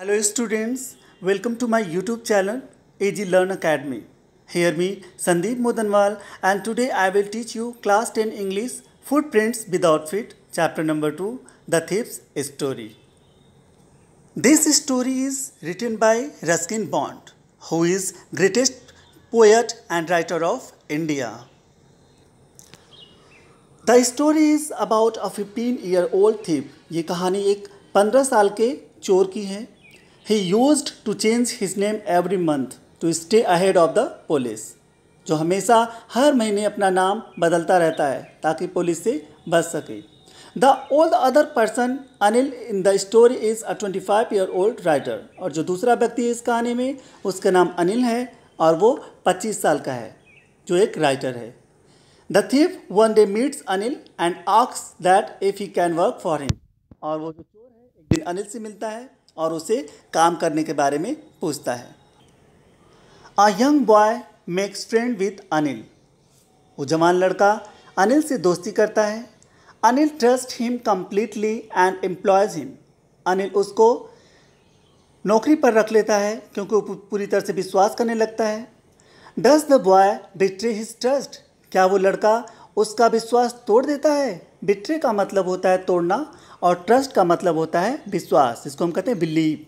Hello students, welcome to my YouTube channel AG Learn Academy. Hear me Sandeep Modanwal and today I will teach you class 10 English Footprints Without Feet chapter number 2 The Thief's Story. This story is written by Ruskin Bond, who is greatest poet and writer of India. The story is about a 15-year-old thief. ये कहानी एक 15 साल के चोर की है. He used to change his name every month to stay ahead of the police. जो हमेशा हर महीने अपना नाम बदलता रहता है ताकि पुलिस से बच सके. The all other person Anil in the story is a 25-year-old writer. और जो दूसरा व्यक्ति इस कहानी में उसका नाम अनिल है और वो 25 साल का है जो एक राइटर है. The thief one day meets Anil and asks that if he can work for him. और वो जो चोर है एक दिन अनिल से मिलता है और उसे काम करने के बारे में पूछता है. A young boy makes friend with Anil. वो जवान लड़का अनिल से दोस्ती करता है. Anil trust him completely and employs him. Anil उसको नौकरी पर रख लेता है क्योंकि वो पूरी तरह से विश्वास करने लगता है. Does the boy betray his trust? क्या वो लड़का उसका विश्वास तोड़ देता है? बिट्रे का मतलब होता है तोड़ना और ट्रस्ट का मतलब होता है विश्वास, इसको हम कहते हैं believe.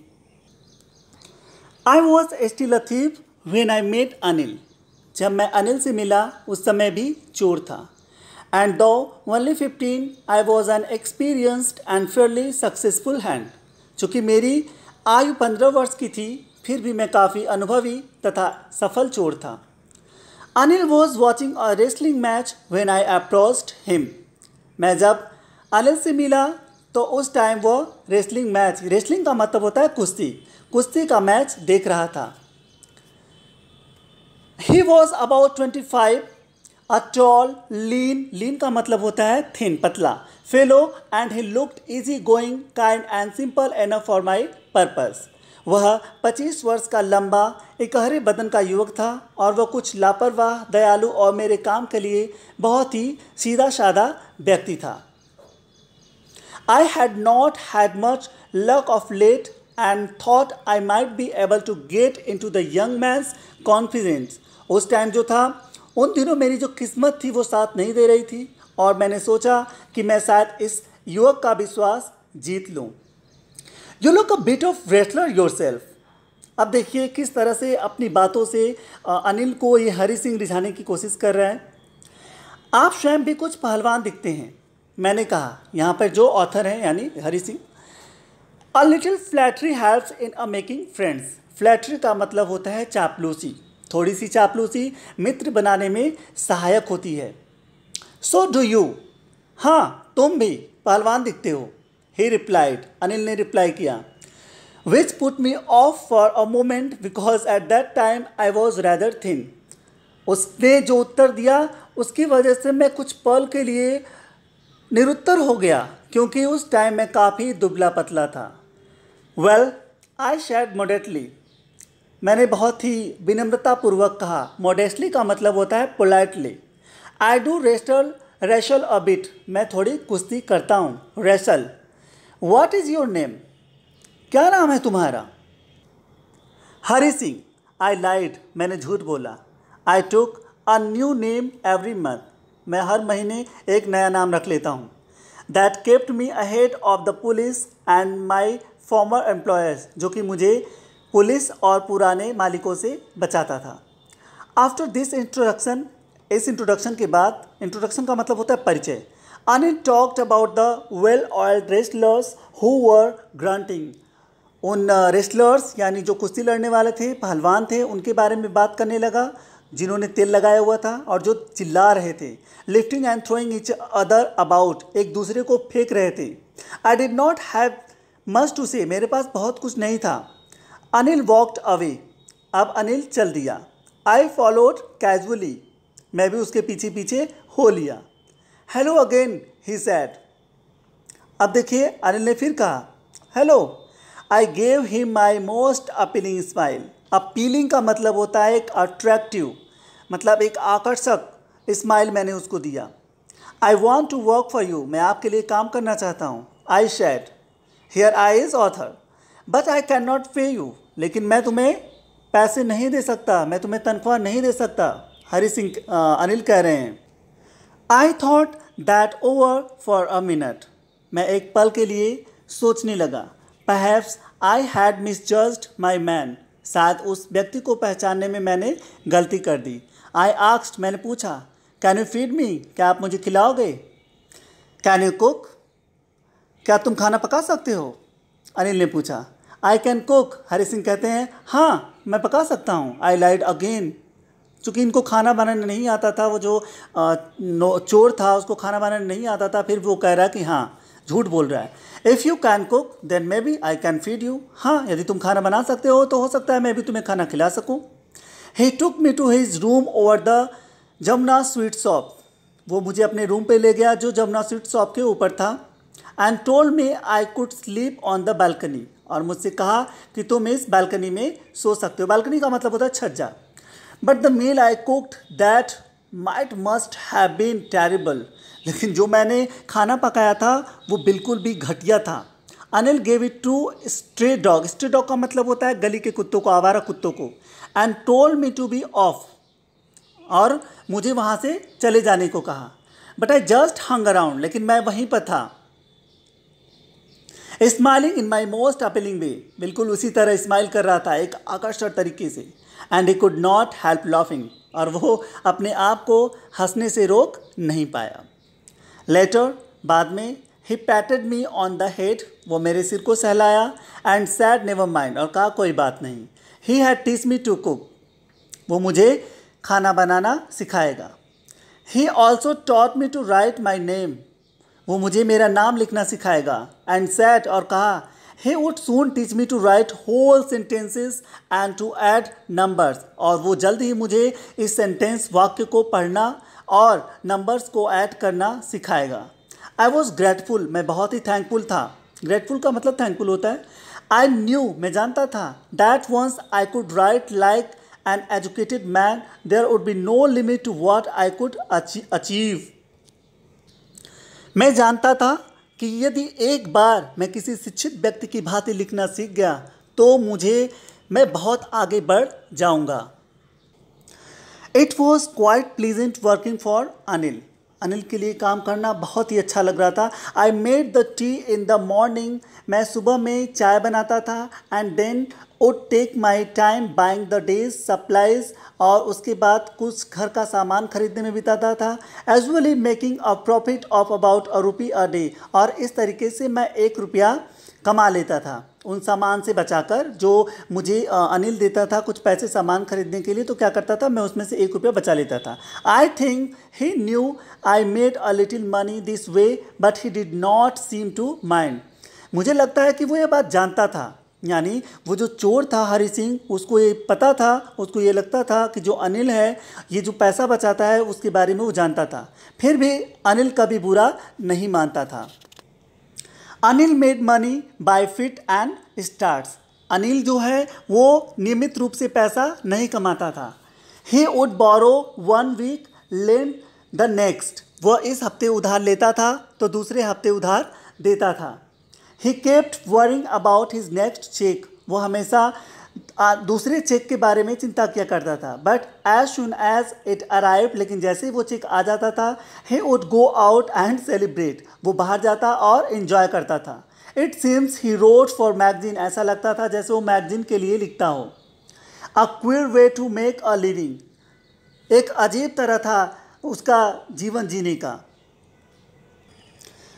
I was still a thief when I met Anil. जब मैं अनिल से मिला उस समय भी चोर था. एंड दो only 15 I was an experienced and Fairlie successful hand. चूँकि मेरी आयु 15 वर्ष की थी फिर भी मैं काफ़ी अनुभवी तथा सफल चोर था. Anil was watching a wrestling match when I approached him. मैं जब अनिल से मिला तो उस टाइम वो रेसलिंग का मतलब होता है कुश्ती का मैच देख रहा था. He was about 25, a tall lean का मतलब होता है थिन पतला fellow and he looked easy going kind and simple enough for my purpose. वह 25 वर्ष का लंबा इकहरे बदन का युवक था और वह कुछ लापरवाह दयालु और मेरे काम के लिए बहुत ही सीधा साधा व्यक्ति था. I had not had much luck of late and thought I might be able to get into the young man's confidence. उस टाइम जो था उन दिनों मेरी जो किस्मत थी वो साथ नहीं दे रही थी और मैंने सोचा कि मैं शायद इस युवक का विश्वास जीत लूँ. You look a bit of wrestler yourself. अब देखिए किस तरह से अपनी बातों से अनिल को ये हरी सिंह रिझाने की कोशिश कर रहा है. आप स्वयं भी कुछ पहलवान दिखते हैं. मैंने कहा, यहाँ पर जो ऑथर हैं यानी Hari Singh. A little flattery helps in a making friends. Flattery का मतलब होता है चापलूसी. थोड़ी सी चापलूसी मित्र बनाने में सहायक होती है. So do you. हाँ तुम भी पहलवान दिखते हो. ही रिप्लाइड. अनिल ने रिप्लाई किया. Which put me of for a moment because at that time I was rather thin. उसने जो उत्तर दिया उसकी वजह से मैं कुछ पल के लिए निरुत्तर हो गया क्योंकि उस टाइम मैं काफ़ी दुबला पतला था. Well I said modestly. मैंने बहुत ही विनम्रतापूर्वक कहा. मॉडेस्टली का मतलब होता है politely. I do wrestle a bit. मैं थोड़ी कुश्ती करता हूँ. Wrestle. What is your name. क्या नाम है तुम्हारा. हरी सिंह. आई लाइड. मैंने झूठ बोला. I took a new name every month. मैं हर महीने एक नया नाम रख लेता हूँ. That kept me ahead of the police and my former employers. जो कि मुझे पुलिस और पुराने मालिकों से बचाता था. After this introduction. इस इंट्रोडक्शन के बाद, इंट्रोडक्शन का मतलब होता है परिचय. Anil talked about the well oiled wrestlers who were grunting. उन रेसलर्स यानी जो कुश्ती लड़ने वाले थे, पहलवान थे, उनके बारे में बात करने लगा जिन्होंने तेल लगाया हुआ था और जो चिल्ला रहे थे. Lifting and throwing each other about. एक दूसरे को फेंक रहे थे. I did not have much to say. मेरे पास बहुत कुछ नहीं था. Anil walked away. अब अनिल चल दिया. I followed casually. मैं भी उसके पीछे पीछे हो लिया. Hello again he said. अब देखिए अनिल ने फिर कहा hello. I gave him my most appealing smile. Appealing का मतलब होता है एक अट्रैक्टिव, मतलब एक आकर्षक स्माइल मैंने उसको दिया. I want to work for you. मैं आपके लिए काम करना चाहता हूँ. I said. Here I is author. But I can not pay you, लेकिन मैं तुम्हें पैसे नहीं दे सकता, मैं तुम्हें तनख्वाह नहीं दे सकता, हरी सिंह अनिल कह रहे हैं। I thought that over for a minute, मैं एक पल के लिए सोचने लगा। Perhaps I had misjudged my man, शायद उस व्यक्ति को पहचानने में मैंने गलती कर दी। आई आस्क्ड, मैंने पूछा, कैन यू फीड मी, क्या आप मुझे खिलाओगे? कैन यू कुक, क्या तुम खाना पका सकते हो? अनिल ने पूछा। I can cook, Hari Singh कहते हैं, हाँ मैं पका सकता हूँ। आई लाइड अगेन, चूँकि इनको खाना बनाना नहीं आता था, वो जो चोर था उसको खाना बनाना नहीं आता था, फिर वो कह रहा है कि हाँ, झूठ बोल रहा है। If you can cook then maybe I can feed you, हाँ यदि तुम खाना बना सकते हो तो हो सकता है मैं भी तुम्हें खाना खिला सकूँ। He took me to his room over the Jamuna sweet shop, वो मुझे अपने रूम पे ले गया जो जमुना स्वीट शॉप के ऊपर था। And told me I could sleep on the balcony, और मुझसे कहा कि तुम इस बालकनी में सो सकते हो। बालकनी का मतलब होता है छज्जा। But the meal I cooked that might must have been terrible, लेकिन जो मैंने खाना पकाया था वो बिल्कुल भी घटिया था। Anil gave it to stray dog, stray dog का मतलब होता है गली के कुत्तों को, आवारा कुत्तों को। And told me to be off, और मुझे वहाँ से चले जाने को कहा। But I just hung around, लेकिन मैं वहीं पर था। Smiling in my most appealing way, बिल्कुल उसी तरह स्माइल कर रहा था, एक आकर्षक तरीके से। And he could not help laughing, और वो अपने आप को हंसने से रोक नहीं पाया। लेटर, बाद में, he patted me on the head, वो मेरे सिर को सहलाया। एंड सैड नेवर माइंड, और कहा कोई बात नहीं। He had teach me to cook, वो मुझे खाना बनाना सिखाएगा। He also taught me to write my name, वो मुझे मेरा नाम लिखना सिखाएगा। एंड सैड, और कहा, he would soon teach me to write whole sentences and to add numbers, और वो जल्द ही मुझे इस सेंटेंस वाक्य को पढ़ना और नंबर्स को ऐड करना सिखाएगा। आई वॉज ग्रेटफुल, मैं बहुत ही थैंकफुल था। ग्रेटफुल का मतलब थैंकफुल होता है। आई न्यू, मैं जानता था, that once I could write like an educated man there would be no limit to what I could achieve. मैं जानता था कि यदि एक बार मैं किसी शिक्षित व्यक्ति की भांति लिखना सीख गया तो मैं बहुत आगे बढ़ जाऊंगा। It was quite pleasant working for Anil, Anil के लिए काम करना बहुत ही अच्छा लग रहा था। I made the tea in the morning, मैं सुबह में चाय बनाता था। And then would take my time buying the day's supplies, और उसके बाद कुछ घर का सामान खरीदने में बिताता था। Usually making a profit of about ₹1 a day, और इस तरीके से मैं ₹1 कमा लेता था उन सामान से बचाकर जो मुझे अनिल देता था कुछ पैसे सामान खरीदने के लिए। तो क्या करता था, मैं उसमें से ₹1 बचा लेता था। I think he knew I made a little money this way but he did not seem to mind, मुझे लगता है कि वो ये बात जानता था, यानी वो जो चोर था हरी सिंह, उसको ये पता था, उसको ये लगता था कि जो अनिल है ये जो पैसा बचाता है उसके बारे में वो जानता था। फिर भी अनिल कभी बुरा नहीं मानता था। Anil made money by fit and starts, Anil जो है वो नियमित रूप से पैसा नहीं कमाता था। He would borrow 1 week lend the next, वह इस हफ्ते उधार लेता था तो दूसरे हफ्ते उधार देता था। He kept worrying about his next cheque, वो हमेशा दूसरे चेक के बारे में चिंता किया करता था। But as soon as it arrive, लेकिन जैसे ही वो चेक आ जाता था, he would go out and celebrate, वो बाहर जाता और इन्जॉय करता था। It seems he wrote for magazine, ऐसा लगता था जैसे वो मैगजीन के लिए लिखता हो। A queer way to make a living, एक अजीब तरह था उसका जीवन जीने का।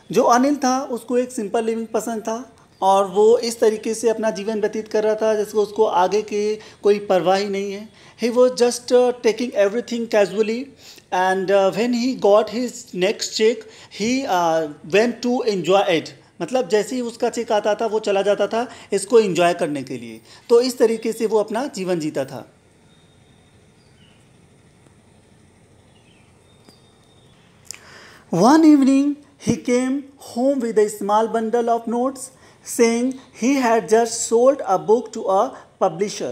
जो अनिल था उसको एक सिंपल लिविंग पसंद था और वो इस तरीके से अपना जीवन व्यतीत कर रहा था जैसे उसको आगे की कोई परवाह ही नहीं है। He was just taking everything casually and when he got his next cheque he went to enjoy it, मतलब जैसे ही उसका चेक आता था वो चला जाता था इसको एंजॉय करने के लिए। तो इस तरीके से वो अपना जीवन जीता था। One evening he came home with a small bundle of notes saying he had just sold a book to a publisher.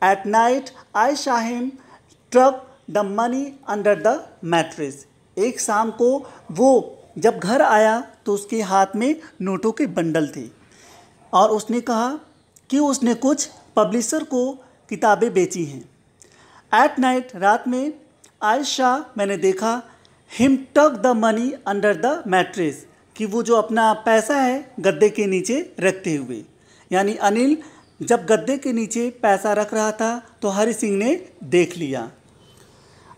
At night I saw him tuck the money under the mattress. एक शाम को वो जब घर आया तो उसके हाथ में नोटों के बंडल थे और उसने कहा कि उसने कुछ पब्लिशर को किताबें बेची हैं। एट नाइट, रात में, आयशा मैंने देखा हिम टक the money under the mattress, कि वो जो अपना पैसा है गद्दे के नीचे रखते हुए, यानी अनिल जब गद्दे के नीचे पैसा रख रहा था तो हरि सिंह ने देख लिया।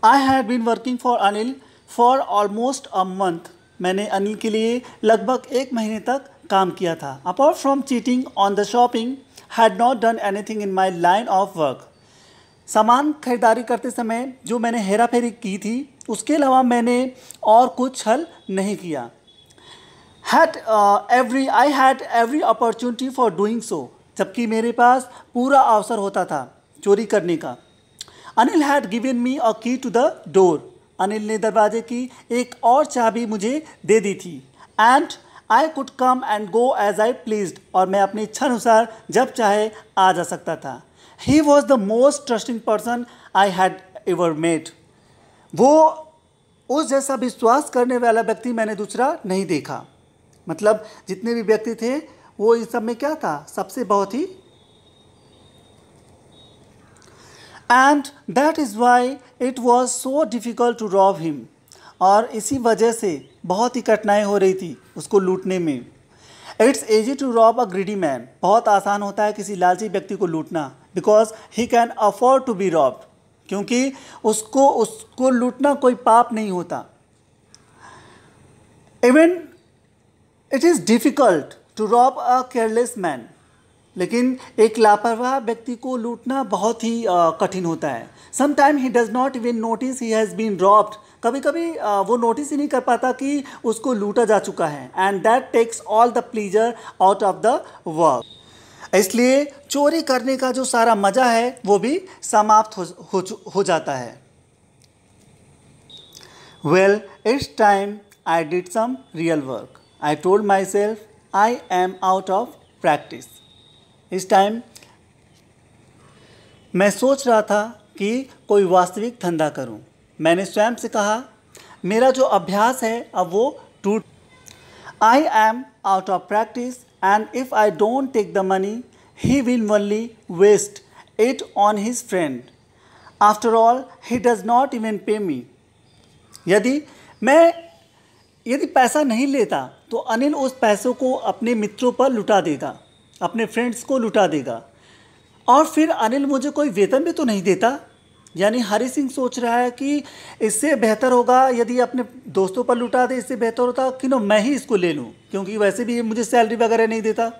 I had been working for Anil for almost a month. मैंने अनिल के लिए लगभग 1 महीने तक काम किया था। Apart from cheating on the shopping, had not done anything in my line of work. सामान खरीदारी करते समय जो मैंने हेरा फेरी की थी, उसके अलावा मैंने और कुछ हल नहीं किया। I had every opportunity for doing so, जबकि मेरे पास पूरा अवसर होता था चोरी करने का। अनिल हैड गिवन मी अ की टू द डोर। अनिल ने दरवाजे की एक और चाबी मुझे दे दी थी। And I could come and go as I pleased, और मैं अपनी इच्छा अनुसार जब चाहे आ जा सकता था। He was the most trusting person I had ever met. वो उस जैसा विश्वास करने वाला व्यक्ति मैंने दूसरा नहीं देखा। मतलब जितने भी व्यक्ति थे वो इन सब में क्या था, सबसे बहुत ही। And that is why it was so difficult to rob him, और इसी वजह से बहुत ही कठिनाई हो रही थी उसको लूटने में। It's easy to rob a greedy man, बहुत आसान होता है किसी लालची व्यक्ति को लूटना, because he can afford to be robbed, क्योंकि उसको लूटना कोई पाप नहीं होता। Even it is difficult to rob a careless man, लेकिन एक लापरवाह व्यक्ति को लूटना बहुत ही कठिन होता है। Sometime he does not even notice he has been robbed, कभी कभी वो नोटिस ही नहीं कर पाता कि उसको लूटा जा चुका है। And that takes all the pleasure out of the work. इसलिए चोरी करने का जो सारा मज़ा है वो भी समाप्त हो जाता है। Well, it's time I did some real work. I told myself I am out of practice. इस टाइम मैं सोच रहा था कि कोई वास्तविक धंधा करूं। मैंने स्वयं से कहा मेरा जो अभ्यास है अब वो टूट। I am out of practice and if I don't take the money, he will only waste it on his friend. After all, he does not even pay me. यदि पैसा नहीं लेता तो अनिल उस पैसों को अपने मित्रों पर लुटा देगा, अपने फ्रेंड्स को लुटा देगा, और फिर अनिल मुझे कोई वेतन भी तो नहीं देता। यानी हरि सिंह सोच रहा है कि इससे बेहतर होगा यदि अपने दोस्तों पर लुटा दे, इससे बेहतर होता कि नो मैं ही इसको ले लूँ, क्योंकि वैसे भी मुझे सैलरी वगैरह नहीं देता।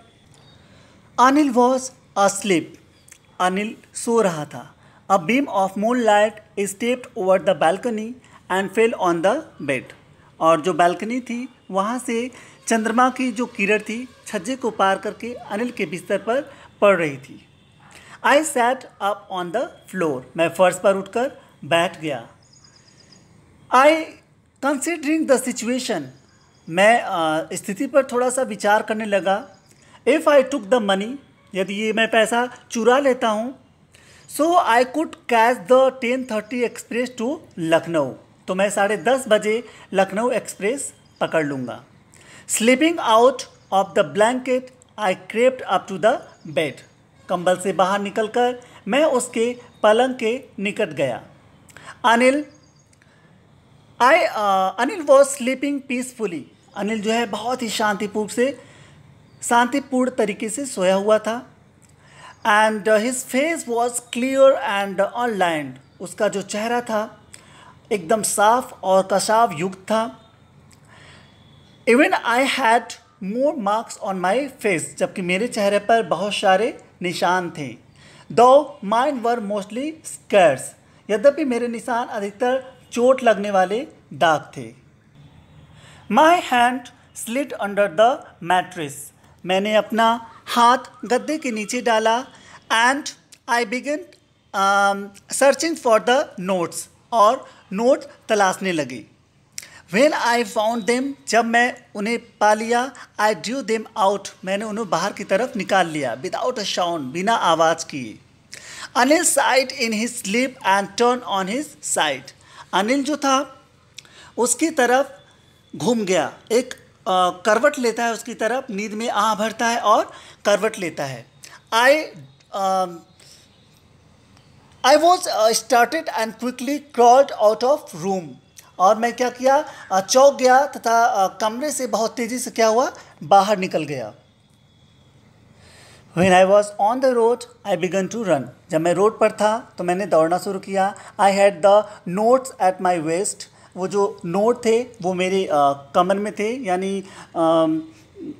Anil was asleep. अनिल सो रहा था। A beam of moon light stepped over the balcony and fell on the bed. और जो बालकनी थी वहाँ से चंद्रमा की जो किरण थी छज्जे को पार करके अनिल के बिस्तर पर पड़ रही थी। I sat up on the floor. मैं फर्श पर उठकर बैठ गया। I considering the situation. मैं स्थिति पर थोड़ा सा विचार करने लगा। If I took the money, यदि ये मैं पैसा चुरा लेता हूँ, so I could catch the 10:30 express to Lucknow, तो मैं 10:30 बजे लखनऊ एक्सप्रेस पकड़ लूँगा। Slipping out of the blanket I crept up to the bed. कंबल से बाहर निकलकर मैं उसके पलंग के निकट गया। Anil was sleeping peacefully. Anil जो है बहुत ही शांतिपूर्ण तरीके से सोया हुआ था। And his face was clear and unlined. उसका जो चेहरा था एकदम साफ और कशाव युक्त था। Even I had more marks on my face, जबकि मेरे चेहरे पर बहुत सारे निशान थे। दो माइन वर मोस्टली स्कैर्स, यद्यपि मेरे निशान अधिकतर चोट लगने वाले दाग थे। My hand slid under the mattress. मैंने अपना हाथ गद्दे के नीचे डाला। And I began searching for the notes, और नोट तलाशने लगी। वेन आई फाउंड देम, जब मैं उन्हें पा लिया, आई ड्रू देम आउट, मैंने उन्हें बाहर की तरफ निकाल लिया। विदाउट अ साउंड, बिना आवाज़ किए। Anil side in his sleep and turn on his side. Anil जो था उसकी तरफ घूम गया, एक करवट लेता है उसकी तरफ, नींद में आह भरता है और करवट लेता है। I um, I was started and quickly crawled out of room. और मैं क्या किया, चौंक गया तथा कमरे से बहुत तेज़ी से क्या हुआ, बाहर निकल गया. When I was on the road, I began to run. जब मैं रोड पर था तो मैंने दौड़ना शुरू किया. I had the notes at my waist. वो जो नोट थे वो मेरे कमर में थे, यानी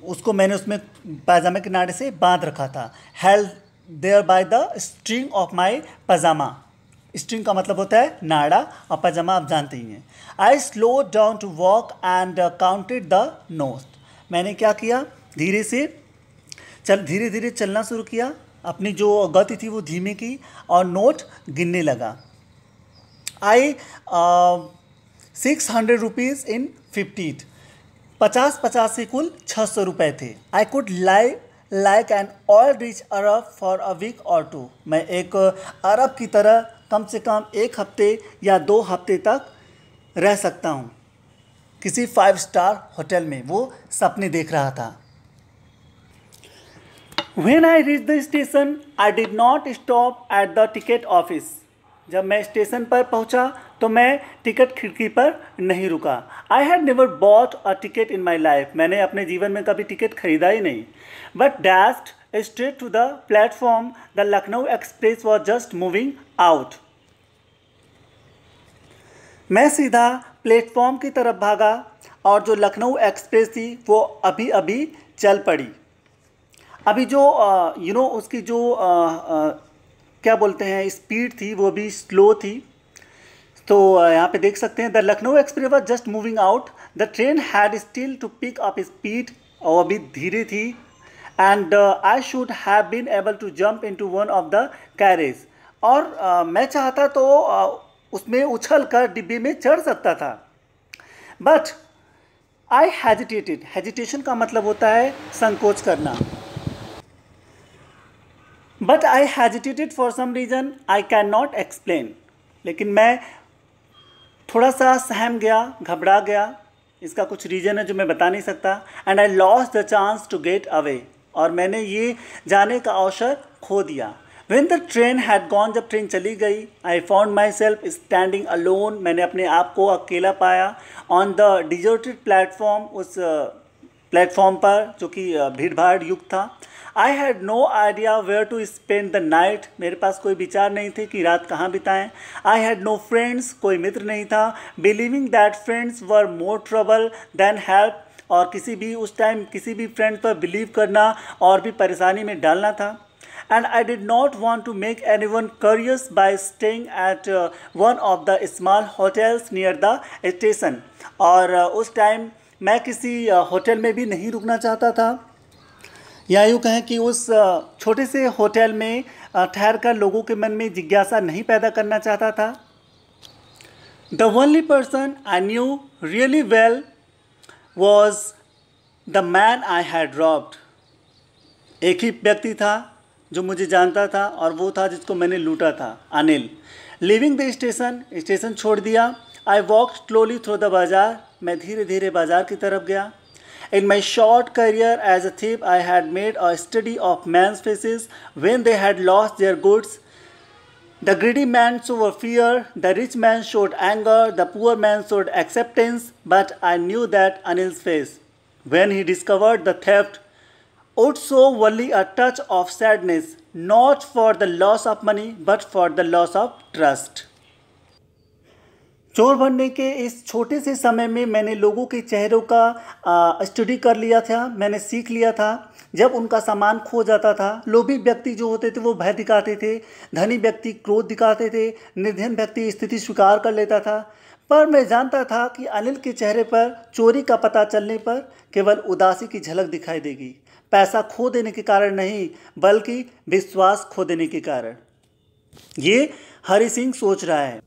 उसको मैंने उसमें पायजामे के नाड़े से बांध रखा था. Held there by the string of my pajama. String का मतलब होता है नाड़ा और पायजामा आप जानते ही हैं. I slowed down to walk and counted the notes. मैंने क्या किया, धीरे धीरे चलना शुरू किया. अपनी जो गति थी वो धीमे की और नोट गिनने लगा. I 600 rupees in 50. 50 से कुल 600 रुपये थे. I could lie like an oil rich Arab for a week or two. मैं एक अरब की तरह कम से कम 1 हफ्ते या 2 हफ्ते तक रह सकता हूँ किसी 5 स्टार होटल में. वो सपने देख रहा था. When I reached the station, I did not stop at the ticket office. जब मैं स्टेशन पर पहुंचा तो मैं टिकट खिड़की पर नहीं रुका. I had never bought a ticket in my life. मैंने अपने जीवन में कभी टिकट खरीदा ही नहीं. But dashed straight to the platform. The Lucknow Express was just moving out. मैं सीधा प्लेटफॉर्म की तरफ भागा और जो लखनऊ एक्सप्रेस थी वो अभी अभी चल पड़ी. अभी जो उसकी जो क्या बोलते हैं स्पीड थी वो भी स्लो थी. तो यहाँ पे देख सकते हैं the Lucknow express was just moving out. The train had still to pick up speed. और अभी धीरे थी. And I should have been able to jump into one of the carriage. और मैं चाहता तो उसमें उछल कर डिब्बे में चढ़ सकता था. But I hesitated. हेजिटेशन का मतलब होता है संकोच करना. But I hesitated for some reason I can not explain. लेकिन मैं थोड़ा सा सहम गया, घबरा गया. इसका कुछ रीज़न है जो मैं बता नहीं सकता. And I lost the chance to get away. और मैंने ये जाने का अवसर खो दिया. When the train had gone, जब ट्रेन चली गई, I found myself standing alone. मैंने अपने आप को अकेला पाया. On the deserted platform, उस प्लेटफॉर्म पर जो कि भीड़ भाड़ युक्त था. I had no idea where to spend the night. मेरे पास कोई विचार नहीं थे कि रात कहाँ बिताएं. I had no friends. कोई मित्र नहीं था. Believing that friends were more trouble than help. और किसी भी उस टाइम किसी भी फ्रेंड पर बिलीव करना और भी परेशानी में डालना था. And I did not want to make anyone curious by staying at one of the small hotels near the station. और उस टाइम मैं किसी होटल में भी नहीं रुकना चाहता था, या यूँ कहें कि उस छोटे से होटल में ठहर कर लोगों के मन में जिज्ञासा नहीं पैदा करना चाहता था. The only person I knew really well was the man I had robbed. एक ही व्यक्ति था जो मुझे जानता था और वो था जिसको मैंने लूटा था, अनिल. लिविंग द स्टेशन छोड़ दिया. I walk slowly through the bazaar. मैं धीरे धीरे बाज़ार की तरफ गया. In my short career as a thief I had made a study of men's faces when they had lost their goods. The greedy man showed fear, the rich man showed anger, the poor man showed acceptance. But I knew that Anil's face when he discovered the theft would show only a touch of sadness, not for the loss of money, but for the loss of trust. चोर बनने के इस छोटे से समय में मैंने लोगों के चेहरों का स्टडी कर लिया था. मैंने सीख लिया था. जब उनका सामान खो जाता था, लोभी व्यक्ति जो होते थे वो भय दिखाते थे, धनी व्यक्ति क्रोध दिखाते थे, निर्धन व्यक्ति स्थिति स्वीकार कर लेता था. पर मैं जानता था कि अनिल के चेहरे पर चोरी का पता चलने पर केवल उदासी की झलक दिखाई देगी. पैसा खो देने के कारण नहीं, बल्कि विश्वास खो देने के कारण. ये हरि सिंह सोच रहा है.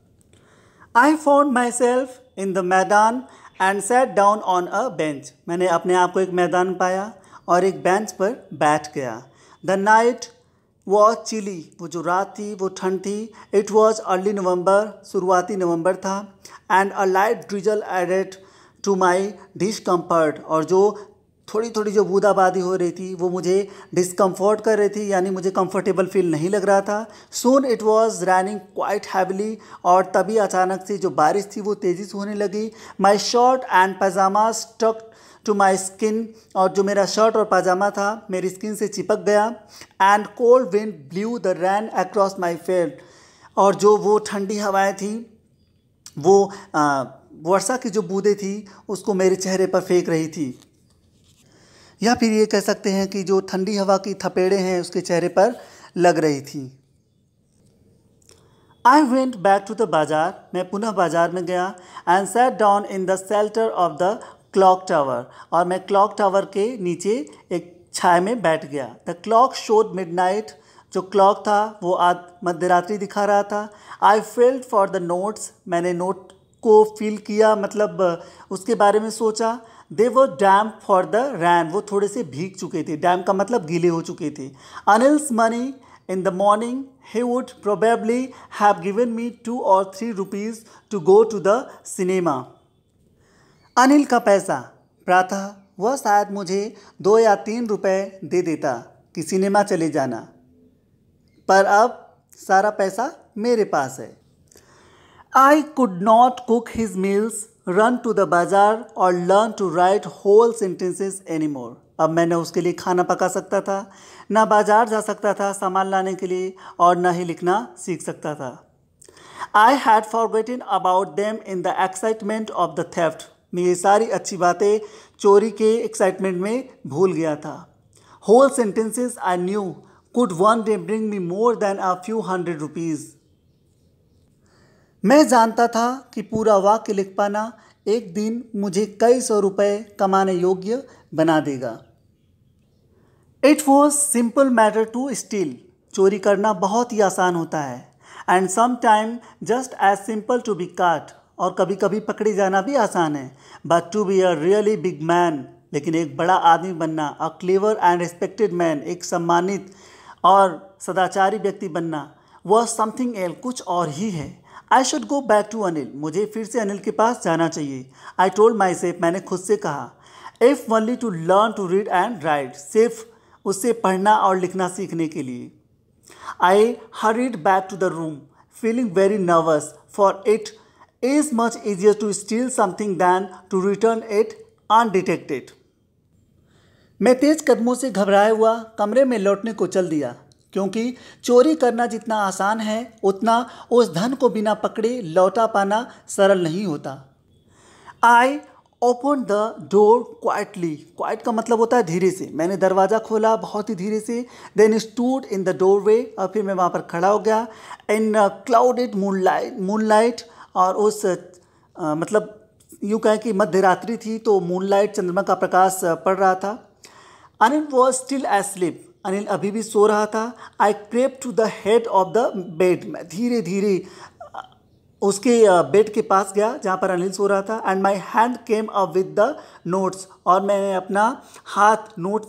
I found myself in the maidan and sat down on a bench. मैंने अपने आप को एक मैदान पाया और एक बेंच पर बैठ गया. The night was chilly. वो जो रात थी वो ठंड थी. It was early November. शुरुआती नवंबर था. And a light drizzle added to my discomfort. और जो थोड़ी थोड़ी जो बूंदाबांदी हो रही थी वो मुझे डिस्कम्फर्ट कर रही थी, यानी मुझे कंफर्टेबल फील नहीं लग रहा था। Soon it was raining quite heavily, और तभी अचानक से जो बारिश थी वो तेज़ी से होने लगी। My shirt and pyjama stuck to my skin, और जो मेरा शर्ट और पाजामा था मेरी स्किन से चिपक गया। And cold wind blew the rain across my face, और जो वो ठंडी हवाएं थी वो वर्षा की जो बूंदें थी उसको मेरे चेहरे पर फेंक रही थी, या फिर ये कह सकते हैं कि जो ठंडी हवा की थपेड़े हैं उसके चेहरे पर लग रही थी। I went back to the bazaar, मैं पुनः बाज़ार में गया। And sat down in the shelter of the clock tower, और मैं क्लॉक टावर के नीचे एक छाया में बैठ गया। द क्लॉक शोड मिडनाइट, जो क्लॉक था वो आज मध्यरात्रि दिखा रहा था। I felt for the notes, मैंने नोट को फील किया, मतलब उसके बारे में सोचा। दे वर डैम्प फॉर द रैन, वो थोड़े से भीग चुके थे, डैम्प का मतलब गीले हो चुके थे। Anil's money in the morning, he would probably have given me 2 or 3 rupees to go to the cinema. Anil का पैसा प्रातः वह शायद मुझे 2 या 3 रुपए दे देता कि सिनेमा चले जाना, पर अब सारा पैसा मेरे पास है। I could not cook his meals, run to the bazaar or learn to write whole sentences anymore. अब मैं न उसके लिए खाना पका सकता था, न बाजार जा सकता था सामान लाने के लिए, और न ही लिखना सीख सकता था। I had forgotten about them in the excitement of the theft. मैं ये सारी अच्छी बातें चोरी के एक्साइटमेंट में भूल गया था। Whole sentences I knew could one day bring me more than a few hundred rupees. मैं जानता था कि पूरा वाक्य लिख पाना एक दिन मुझे कई सौ रुपए कमाने योग्य बना देगा। It was simple matter to steal, चोरी करना बहुत ही आसान होता है। And some time just as simple to be caught, और कभी कभी पकड़े जाना भी आसान है। But to be a really big man, लेकिन एक बड़ा आदमी बनना, a clever and respected man, एक सम्मानित और सदाचारी व्यक्ति बनना, वह समथिंग एल, कुछ और ही है। I should go back to Anil, मुझे फिर से अनिल के पास जाना चाहिए। आई टोल्ड माई सेल्फ, मैंने खुद से कहा। If only to learn to read and write, सिर्फ उससे पढ़ना और लिखना सीखने के लिए। I hurried back to the room feeling very nervous, for it is much easier to steal something than to return it undetected. मैं तेज़ कदमों से घबराया हुआ कमरे में लौटने को चल दिया, क्योंकि चोरी करना जितना आसान है उतना उस धन को बिना पकड़े लौटा पाना सरल नहीं होता। I open the door quietly, quite का मतलब होता है धीरे से। मैंने दरवाज़ा खोला बहुत ही धीरे से। Then stood in the doorway, और फिर मैं वहाँ पर खड़ा हो गया। इन क्लाउडेड मूनलाइट, और उस मतलब यूँ कहें कि मध्य रात्रि थी तो मूनलाइट, चंद्रमा का प्रकाश पड़ रहा था। Anil was still asleep, Anil अभी भी सो रहा था। I crept to the head of the bed, मैं धीरे धीरे उसके बेड के पास गया जहाँ पर अनिल सो रहा था। And my hand came up with the notes, और मैंने अपना हाथ नोट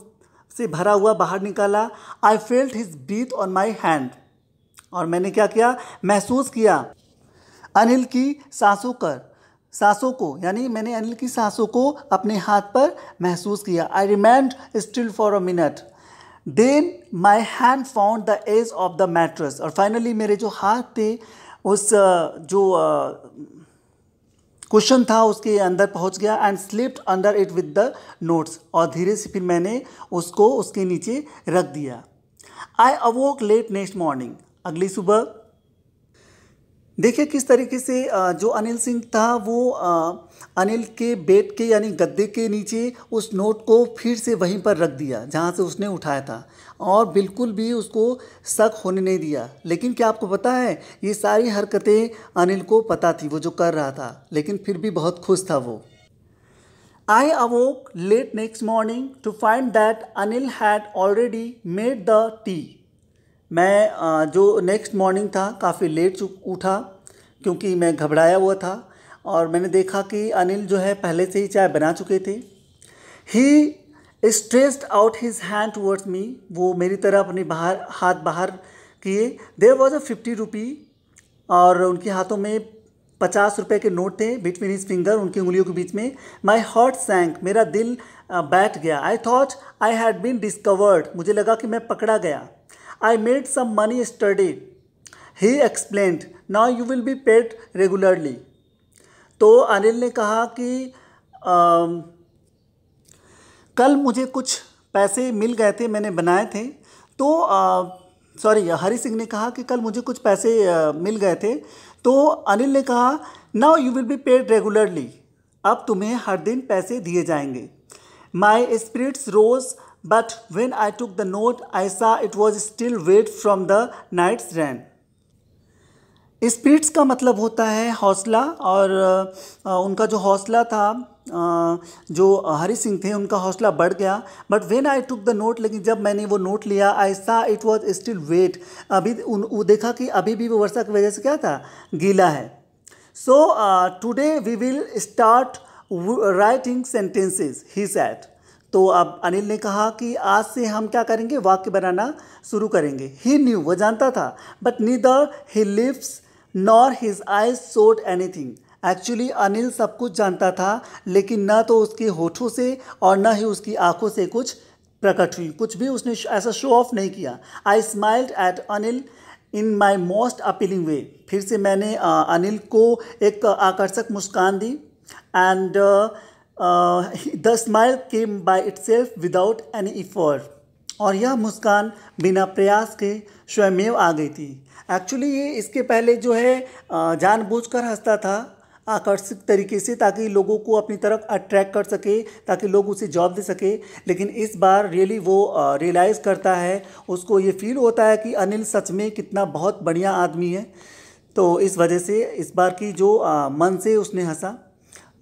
से भरा हुआ बाहर निकाला। I felt his breath on my hand, और मैंने क्या किया, महसूस किया अनिल की सांसों को, यानी मैंने अनिल की सांसों को अपने हाथ पर महसूस किया। I remained still for a minute, then my hand found the edge of the mattress, और फाइनली मेरे जो हाथ थे उस जो कुशन था उसके अंदर पहुंच गया। And slipped under it with the notes, और धीरे से फिर मैंने उसको उसके नीचे रख दिया। आई अवोक लेट नेक्स्ट मॉर्निंग, अगली सुबह देखिए किस तरीके से जो अनिल सिंह था वो अनिल के बेड के यानी गद्दे के नीचे उस नोट को फिर से वहीं पर रख दिया जहाँ से उसने उठाया था, और बिल्कुल भी उसको शक होने नहीं दिया। लेकिन क्या आपको पता है, ये सारी हरकतें अनिल को पता थी वो जो कर रहा था, लेकिन फिर भी बहुत खुश था वो। I awoke late next morning to find that Anil had already made the tea. मैं जो नेक्स्ट मॉर्निंग था काफ़ी लेट उठा क्योंकि मैं घबराया हुआ था, और मैंने देखा कि अनिल जो है पहले से ही चाय बना चुके थे। He stretched out his hand towards me, वो मेरी तरफ अपने हाथ बाहर किए। देयर वॉज अ 50 रुपी, और उनके हाथों में 50 रुपये के नोट थे बिटवीन हिज फिंगर, उनकी उंगलियों के बीच में। माई हार्ट सैंक, मेरा दिल बैठ गया। I thought I had been discovered, मुझे लगा कि मैं पकड़ा गया। I made some money study, he explained, now you will be paid regularly. तो अनिल ने कहा कि कल मुझे कुछ पैसे मिल गए थे, मैंने बनाए थे। तो हरी सिंह ने कहा कि कल मुझे कुछ पैसे मिल गए थे। तो अनिल ने कहा now you will be paid regularly, अब तुम्हें हर दिन पैसे दिए जाएंगे। My spirits rose but when I took the note I saw it was still wet from the night's rain. Spirits का मतलब होता है हौसला, और उनका जो हौसला था, जो हरी सिंह थे उनका हौसला बढ़ गया। But when I took the note, लेकिन जब मैंने वो नोट लिया, आई saw it was still wait, अभी वो देखा कि अभी भी वो वर्षा की वजह से क्या था, गीला है। So today we will start writing sentences, he said. तो अब अनिल ने कहा कि आज से हम क्या करेंगे, वाक्य बनाना शुरू करेंगे। ही न्यू, वो जानता था, but neither he lips nor his eyes showed anything. Actually Anil सब कुछ जानता था, लेकिन न तो उसके होठों से और न ही उसकी आंखों से कुछ प्रकट हुई, कुछ भी उसने ऐसा शो ऑफ नहीं किया। I smiled at Anil in my most appealing way, फिर से मैंने अनिल को एक आकर्षक मुस्कान दी। And the smile came by itself without any effort, और यह मुस्कान बिना प्रयास के स्वयमेव आ गई थी। एक्चुअली ये इसके पहले जो है जानबूझकर हंसता था आकर्षक तरीके से, ताकि लोगों को अपनी तरफ अट्रैक्ट कर सके, ताकि लोग उसे जॉब दे सके। लेकिन इस बार रियली वो रियलाइज़ करता है, उसको ये फील होता है कि अनिल सच में कितना बहुत बढ़िया आदमी है। तो इस वजह से इस बार की जो मन से उसने हंसा,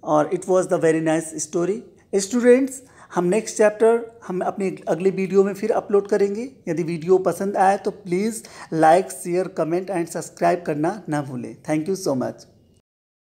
और it was the very nice story. Students, हम नेक्स्ट चैप्टर हम अपनी अगले वीडियो में फिर अपलोड करेंगे। यदि वीडियो पसंद आए तो please like, share, comment and subscribe करना ना भूलें। Thank you so much.